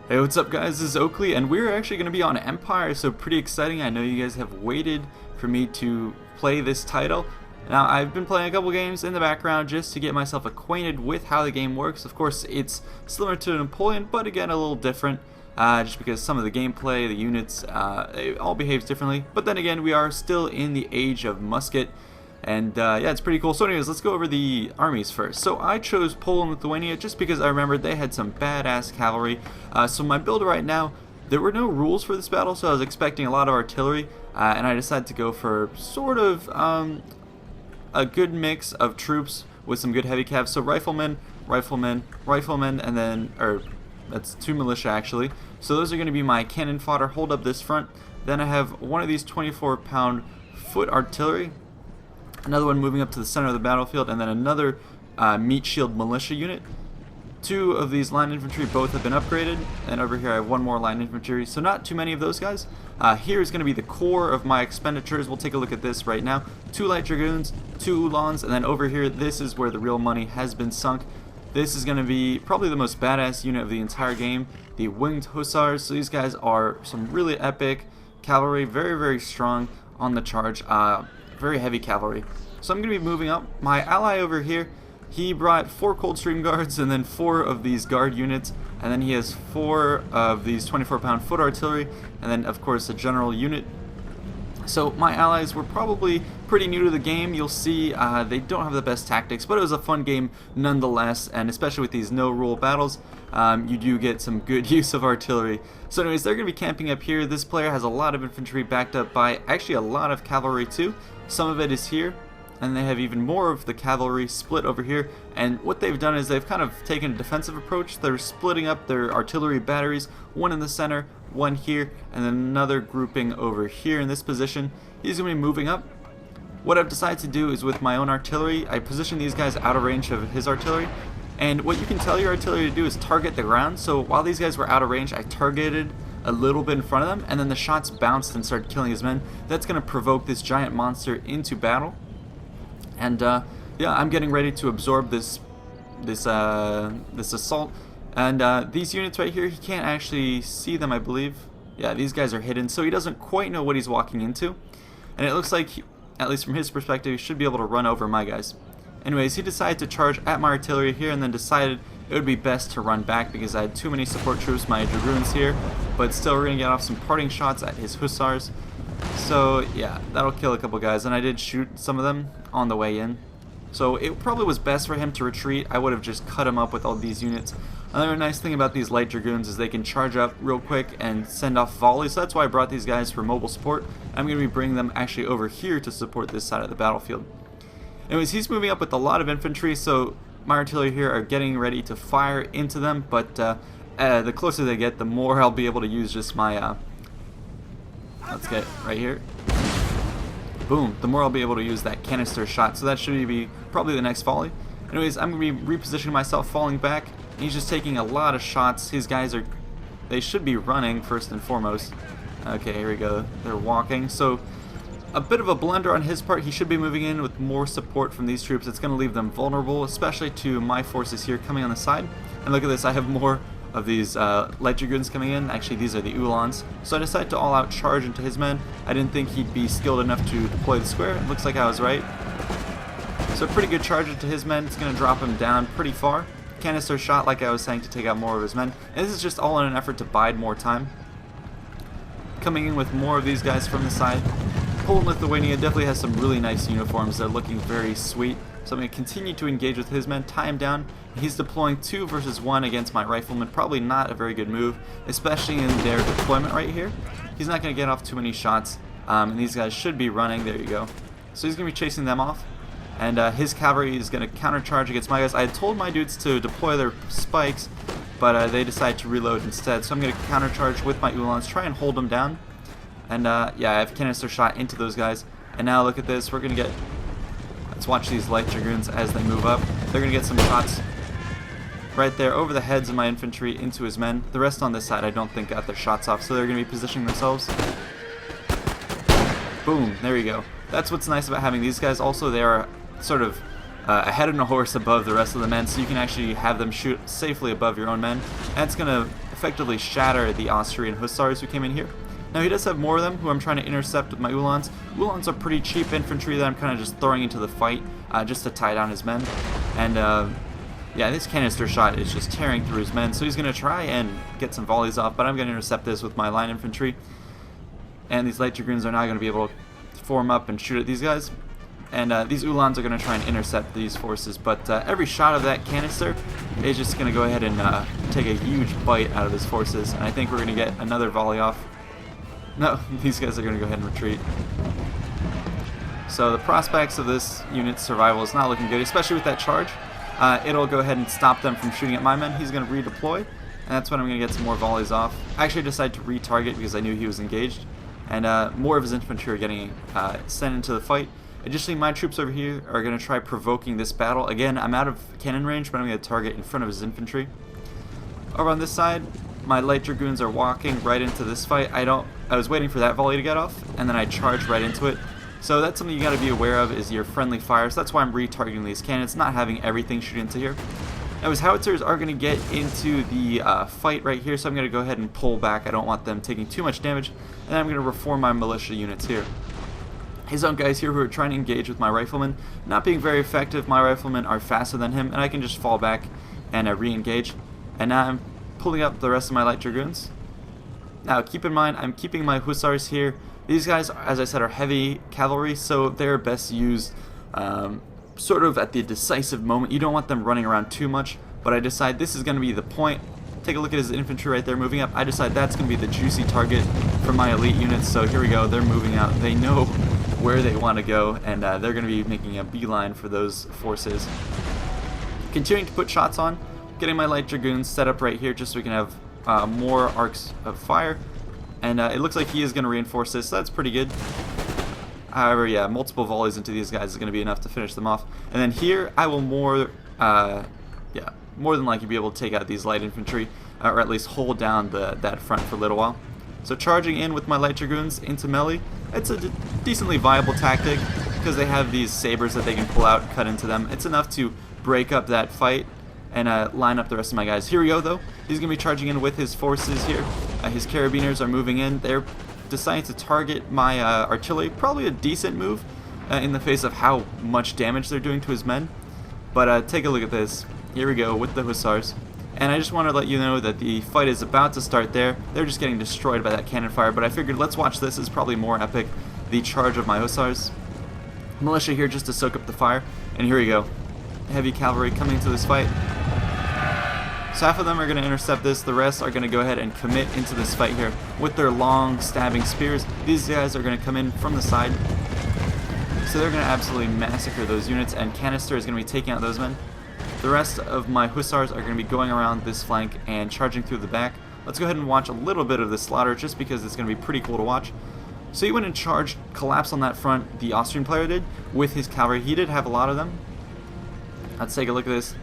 Hey, what's up guys, this is Oakley, and we're actually going to be on Empire, so pretty exciting. I know you guys have waited for me to play this title. Now, I've been playing a couple games in the background just to get myself acquainted with how the game works. Of course, it's similar to Napoleon, but again, a little different, just because some of the gameplay, the units, it all behaves differently. But then again, we are still in the age of musket. And yeah, it's pretty cool. So anyways, let's go over the armies first. So I chose Poland, Lithuania just because I remembered they had some badass cavalry. So my build right now, there were no rules for this battle, so I was expecting a lot of artillery, and I decided to go for sort of a good mix of troops with some good heavy cav. So riflemen, riflemen, riflemen, and then, or that's 2 militia actually. So those are going to be my cannon fodder. Hold up this front. Then I have one of these 24-pound foot artillery. Another one moving up to the center of the battlefield, and then another meat shield militia unit. 2 of these line infantry both have been upgraded, and over here I have 1 more line infantry, so not too many of those guys. Here is going to be the core of my expenditures. We'll take a look at this right now. 2 light dragoons, 2 Uhlans, and then over here, this is where the real money has been sunk. This is going to be probably the most badass unit of the entire game, the Winged Hussars. So these guys are some really epic cavalry, very, very strong on the charge. Very heavy cavalry. So I'm going to be moving up. My ally over here, he brought 4 Coldstream Guards and then 4 of these guard units, and then he has 4 of these 24-pound foot artillery, and then of course a general unit. So my allies were probably pretty new to the game. You'll see they don't have the best tactics, but it was a fun game nonetheless, and especially with these no-rule battles, you do get some good use of artillery. So anyways, they're going to be camping up here. This player has a lot of infantry backed up by actually a lot of cavalry too. Some of it is here, and they have even more of the cavalry split over here. And what they've done is they've kind of taken a defensive approach. They're splitting up their artillery batteries, 1 in the center, 1 here, and then another grouping over here in this position. He's going to be moving up. What I've decided to do is with my own artillery, I position these guys out of range of his artillery. And what you can tell your artillery to do is target the ground. So while these guys were out of range, I targeted a little bit in front of them, and then the shots bounced and started killing his men. That's going to provoke this giant monster into battle. And yeah, I'm getting ready to absorb this assault. And these units right here, he can't actually see them, I believe. Yeah, these guys are hidden, so he doesn't quite know what he's walking into. And it looks like, at least from his perspective, he should be able to run over my guys. Anyways, he decided to charge at my artillery here, and then decided it would be best to run back because I had too many support troops, my dragoons here. But still, we're going to get off some parting shots at his hussars. So yeah, that'll kill a couple guys, and I did shoot some of them on the way in. So it probably was best for him to retreat. I would have just cut him up with all these units. Another nice thing about these light dragoons is they can charge up real quick and send off volleys. So that's why I brought these guys for mobile support. I'm going to be bringing them actually over here to support this side of the battlefield. Anyways, he's moving up with a lot of infantry, so my artillery here are getting ready to fire into them, but the closer they get, the more I'll be able to use just my, let's get right here. Boom, the more I'll be able to use that canister shot, so that should be probably the next volley. Anyways, I'm going to be repositioning myself, falling back. He's just taking a lot of shots. His guys are, they should be running first and foremost. Okay, here we go. They're walking, so a bit of a blunder on his part. He should be moving in with more support from these troops. It's going to leave them vulnerable, especially to my forces here coming on the side. And look at this, I have more of these light dragoons coming in. Actually, these are the Uhlans. So I decided to all-out charge into his men. I didn't think he'd be skilled enough to deploy the square. It looks like I was right. So a pretty good charge into his men. It's going to drop him down pretty far. Canister shot, like I was saying, to take out more of his men. And this is just all in an effort to bide more time. Coming in with more of these guys from the side. Poland, Lithuania definitely has some really nice uniforms. They're looking very sweet. So I'm going to continue to engage with his men, tie him down. He's deploying 2 versus 1 against my riflemen. Probably not a very good move, especially in their deployment right here. He's not going to get off too many shots, and these guys should be running. There you go. So he's going to be chasing them off, and his cavalry is going to countercharge against my guys. I had told my dudes to deploy their spikes, but they decided to reload instead. So I'm going to countercharge with my Uhlans, try and hold them down. And yeah, I have canister shot into those guys. And now look at this, we're going to get, let's watch these light dragoons as they move up. They're going to get some shots right there over the heads of my infantry into his men. The rest on this side I don't think got their shots off, so they're going to be positioning themselves. Boom, there you go. That's what's nice about having these guys. Also, they are sort of a head and a horse above the rest of the men, so you can actually have them shoot safely above your own men. And it's going to effectively shatter the Austrian Hussars who came in here. Now he does have more of them who I'm trying to intercept with my Uhlans. Uhlans are pretty cheap infantry that I'm kind of just throwing into the fight just to tie down his men. And yeah, this canister shot is just tearing through his men, so he's going to try and get some volleys off, but I'm going to intercept this with my line infantry. And these light dragoons are now going to be able to form up and shoot at these guys. And these Uhlans are going to try and intercept these forces, but every shot of that canister is just going to go ahead and take a huge bite out of his forces. And I think we're going to get another volley off. No, these guys are going to go ahead and retreat. So the prospects of this unit's survival is not looking good, especially with that charge. It'll go ahead and stop them from shooting at my men. He's going to redeploy, and that's when I'm going to get some more volleys off. I actually decided to retarget because I knew he was engaged, and more of his infantry are getting sent into the fight. Additionally, my troops over here are going to try provoking this battle. Again, I'm out of cannon range, but I'm going to target in front of his infantry. Over on this side, my light dragoons are walking right into this fight. I was waiting for that volley to get off, and then I charged right into it. So that's something you got to be aware of, is your friendly fire. So that's why I'm retargeting these cannons, not having everything shoot into here. Now his howitzers are going to get into the fight right here, so I'm going to go ahead and pull back. I don't want them taking too much damage, and I'm going to reform my militia units here. His own guys here who are trying to engage with my riflemen, not being very effective. My riflemen are faster than him, and I can just fall back and re-engage. And now I'm pulling up the rest of my light dragoons. Now keep in mind, I'm keeping my hussars here. These guys, as I said, are heavy cavalry, so they're best used sort of at the decisive moment. You don't want them running around too much, but I decide this is going to be the point. Take a look at his infantry right there moving up. I decide that's going to be the juicy target for my elite units, so here we go. They're moving out. They know where they want to go, and they're going to be making a beeline for those forces. Continuing to put shots on, getting my light dragoons set up right here just so we can have more arcs of fire. And it looks like he is going to reinforce this, so that's pretty good. However, yeah, multiple volleys into these guys is going to be enough to finish them off. And then here, I will more than likely be able to take out these light infantry, or at least hold down that front for a little while. So charging in with my light dragoons into melee, it's a decently viable tactic because they have these sabers that they can pull out and cut into them. It's enough to break up that fight and line up the rest of my guys. Here we go, though. He's going to be charging in with his forces here. His carabiners are moving in. They're deciding to target my artillery. Probably a decent move in the face of how much damage they're doing to his men. But take a look at this. Here we go with the hussars. And I just want to let you know that the fight is about to start there. They're just getting destroyed by that cannon fire. But I figured let's watch this. It's probably more epic. The charge of my hussars. Militia here just to soak up the fire. And here we go. Heavy cavalry coming into this fight. So half of them are going to intercept this, the rest are going to go ahead and commit into this fight here with their long stabbing spears. These guys are going to come in from the side. So they're going to absolutely massacre those units, and Canister is going to be taking out those men. The rest of my hussars are going to be going around this flank and charging through the back. Let's go ahead and watch a little bit of this slaughter just because it's going to be pretty cool to watch. So he went and charged, collapsed on that front, the Austrian player did, with his cavalry. He did have a lot of them. Let's take a look at this.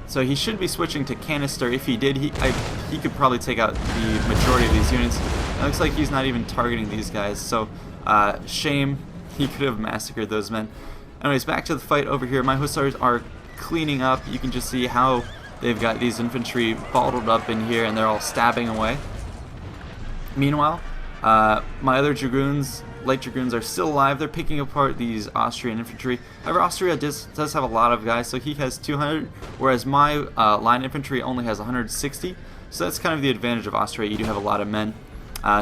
So he should be switching to canister. If he did, he could probably take out the majority of these units. It looks like he's not even targeting these guys, so shame. He could have massacred those men. Anyways, back to the fight over here. My hussars are cleaning up. You can just see how they've got these infantry bottled up in here, and they're all stabbing away. Meanwhile, my other dragoons, light dragoons, are still alive. They're picking apart these Austrian infantry. However, Austria does have a lot of guys, so he has 200, whereas my line infantry only has 160. So that's kind of the advantage of Austria. You do have a lot of men,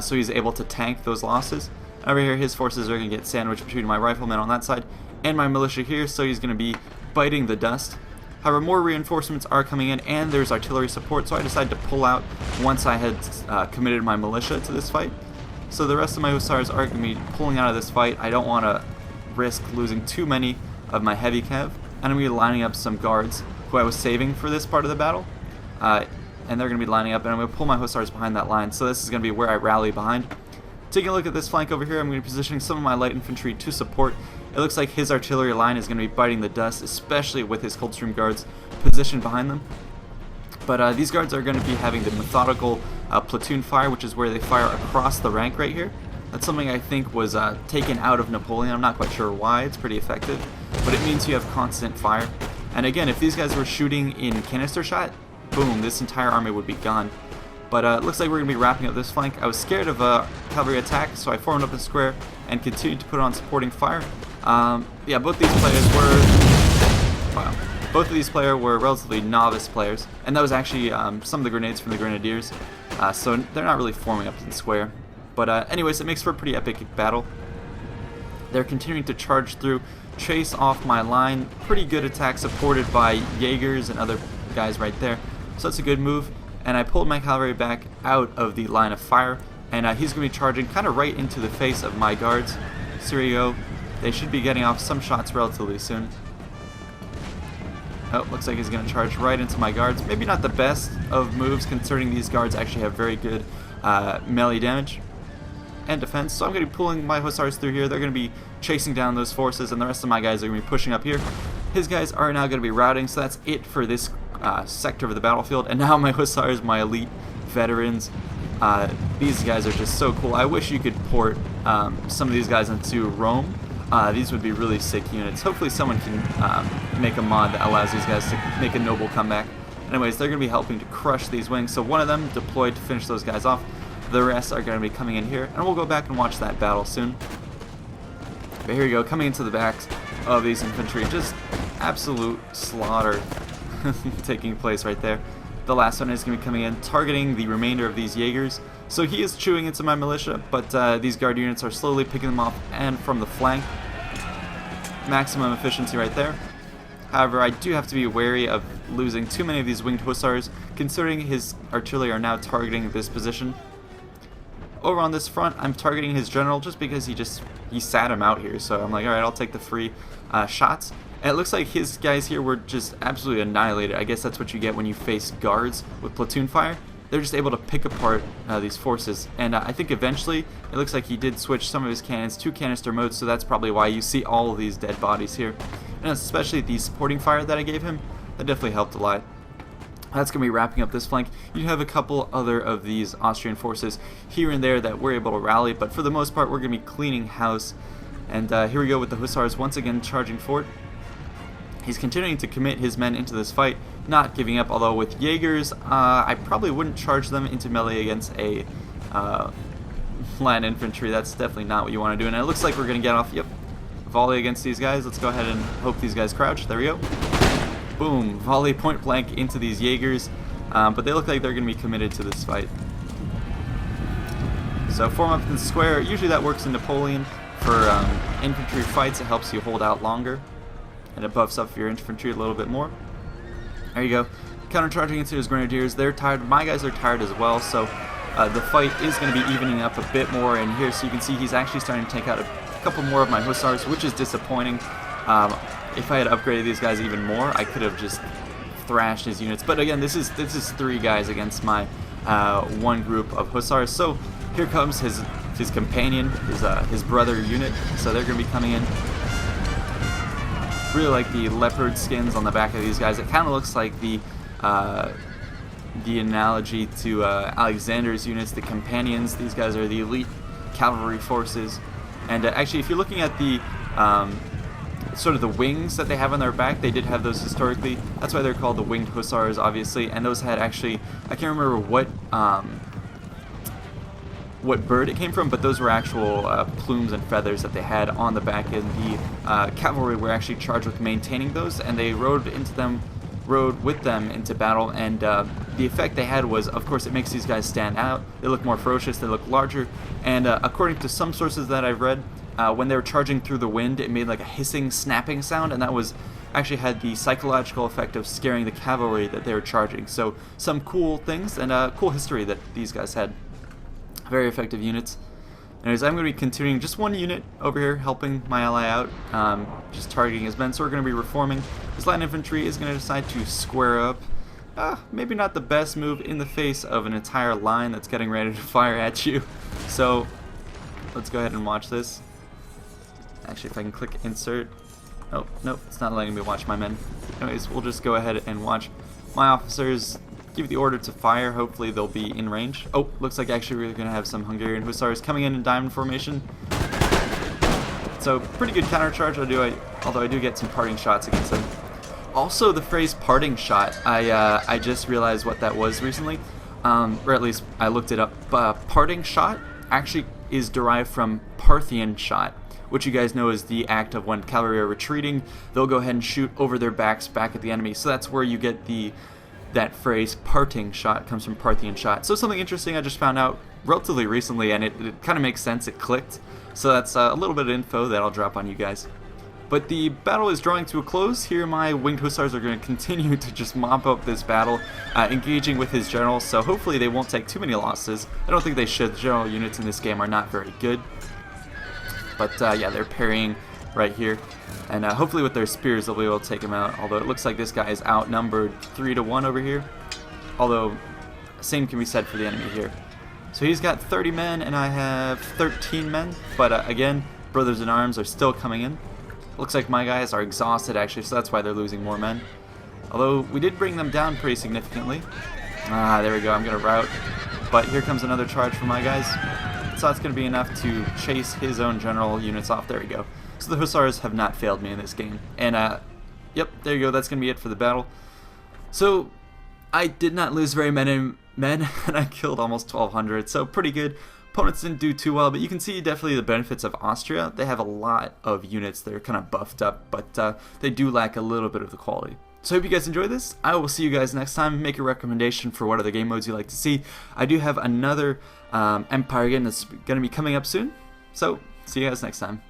so he's able to tank those losses. Over here, his forces are going to get sandwiched between my riflemen on that side and my militia here, so he's going to be biting the dust. However, more reinforcements are coming in, and there's artillery support, so I decided to pull out once I had committed my militia to this fight. So the rest of my hussars are going to be pulling out of this fight. I don't want to risk losing too many of my heavy cav, and I'm going to be lining up some guards who I was saving for this part of the battle, and they're going to be lining up, and I'm going to pull my hussars behind that line, so this is going to be where I rally behind. Taking a look at this flank over here, I'm going to be positioning some of my light infantry to support. It looks like his artillery line is going to be biting the dust, especially with his Coldstream guards positioned behind them. But these guards are going to be having the methodical platoon fire, which is where they fire across the rank right here. That's something I think was taken out of Napoleon. I'm not quite sure why. It's pretty effective, but it means you have constant fire. And again, if these guys were shooting in canister shot, boom, this entire army would be gone. But it looks like we're going to be wrapping up this flank. I was scared of a cavalry attack, so I formed up a square and continued to put on supporting fire. Yeah, both these players were... Wow. Both of these players were relatively novice players, and that was actually some of the grenades from the Grenadiers, so they're not really forming up in square. But anyways, it makes for a pretty epic battle. They're continuing to charge through, chase off my line. Pretty good attack supported by Jaegers and other guys right there, so that's a good move. And I pulled my cavalry back out of the line of fire, and he's going to be charging kind of right into the face of my guards. So here we go. They should be getting off some shots relatively soon. Oh, looks like he's going to charge right into my guards. Maybe not the best of moves, considering these guards actually have very good melee damage and defense. So I'm going to be pulling my Hussars through here. They're going to be chasing down those forces, and the rest of my guys are going to be pushing up here. His guys are now going to be routing, so that's it for this sector of the battlefield. And now my Hussars, my elite veterans, these guys are just so cool. I wish you could port some of these guys into Rome. These would be really sick units. Hopefully someone can make a mod that allows these guys to make a noble comeback. Anyways, they're going to be helping to crush these wings. So one of them deployed to finish those guys off. The rest are going to be coming in here, and we'll go back and watch that battle soon. But here we go, coming into the backs of these infantry. Just absolute slaughter taking place right there. The last one is going to be coming in, targeting the remainder of these Jaegers. So he is chewing into my militia, but these guard units are slowly picking them off and from the flank. Maximum efficiency right there. However, I do have to be wary of losing too many of these Winged Hussars, considering his artillery are now targeting this position. Over on this front, I'm targeting his general just because he sat him out here. So I'm like, alright, I'll take the free shots. And it looks like his guys here were just absolutely annihilated. I guess that's what you get when you face guards with platoon fire. They're just able to pick apart these forces. And I think eventually, it looks like he did switch some of his cannons to canister mode, so that's probably why you see all of these dead bodies here. And especially the supporting fire that I gave him, that definitely helped a lot. That's going to be wrapping up this flank. You have a couple other of these Austrian forces here and there that we're able to rally, but for the most part, we're going to be cleaning house. And here we go with the Hussars once again charging forward. He's continuing to commit his men into this fight, not giving up, although with Jaegers, I probably wouldn't charge them into melee against a land infantry. That's definitely not what you want to do. And it looks like we're going to get off, volley against these guys. Let's go ahead and hope these guys crouch. There we go. Boom, volley point blank into these Jaegers, but they look like they're going to be committed to this fight. So form up in the square. Usually that works in Napoleon for infantry fights. It helps you hold out longer, and it buffs up your infantry a little bit more. There you go. Countercharging into his Grenadiers. They're tired. My guys are tired as well, so the fight is going to be evening up a bit more in here. So you can see he's actually starting to take out a couple more of my Hussars, which is disappointing. If I had upgraded these guys even more, I could have just thrashed his units. But again, this is 3 guys against my one group of Hussars. So here comes his companion, his brother unit. So they're going to be coming in. Really like the leopard skins on the back of these guys. It kind of looks like the analogy to Alexander's units, the companions. These guys are the elite cavalry forces. And actually, if you're looking at the sort of the wings that they have on their back, they did have those historically. That's why they're called the Winged Hussars, obviously. And those had actually, I can't remember what bird it came from, but those were actual plumes and feathers that they had on the back, and the cavalry were actually charged with maintaining those, and they rode with them into battle. And the effect they had was, of course, it makes these guys stand out. They look more ferocious, they look larger, and according to some sources that I've read, when they were charging through the wind, it made like a hissing, snapping sound, and that was actually had the psychological effect of scaring the cavalry that they were charging. So some cool things and cool history that these guys had. Very effective units. Anyways, I'm going to be continuing just one unit over here helping my ally out, just targeting his men. So we're going to be reforming. This line infantry is going to decide to square up. Maybe not the best move in the face of an entire line that's getting ready to fire at you. So let's go ahead and watch this. Actually, if I can click insert. Oh, nope, it's not letting me watch my men. Anyways, we'll just go ahead and watch my officers give the order to fire. Hopefully they'll be in range. Oh, looks like actually we're going to have some Hungarian Hussars coming in diamond formation. So pretty good counter charge, although I do get some parting shots against them. Also, the phrase "parting shot," I just realized what that was recently, or at least I looked it up. Parting shot actually is derived from Parthian shot, which you guys know is the act of when cavalry are retreating, they'll go ahead and shoot over their backs back at the enemy. So that's where you get that phrase "parting shot" comes from Parthian shot. So something interesting I just found out relatively recently, and it kind of makes sense. It clicked. So that's a little bit of info that I'll drop on you guys. But the battle is drawing to a close. Here my Winged Hussars are going to continue to just mop up this battle, engaging with his generals, so hopefully they won't take too many losses. I don't think they should. The general units in this game are not very good. But yeah, they're parrying right here. And hopefully with their spears they'll be able to take him out, although it looks like this guy is outnumbered 3-1 over here. Although, same can be said for the enemy here. So he's got 30 men and I have 13 men, but again, brothers in arms are still coming in. Looks like my guys are exhausted actually, so that's why they're losing more men. Although we did bring them down pretty significantly. There we go, I'm going to rout. But here comes another charge from my guys. So that's going to be enough to chase his own general units off. There we go. So the Hussars have not failed me in this game. And yep, there you go, that's going to be it for the battle. So I did not lose very many men, and I killed almost 1,200, so pretty good. Opponents didn't do too well, but you can see definitely the benefits of Austria. They have a lot of units that are kind of buffed up, but they do lack a little bit of the quality. So I hope you guys enjoyed this. I will see you guys next time. Make a recommendation for what other game modes you like to see. I do have another Empire game that's going to be coming up soon, so see you guys next time.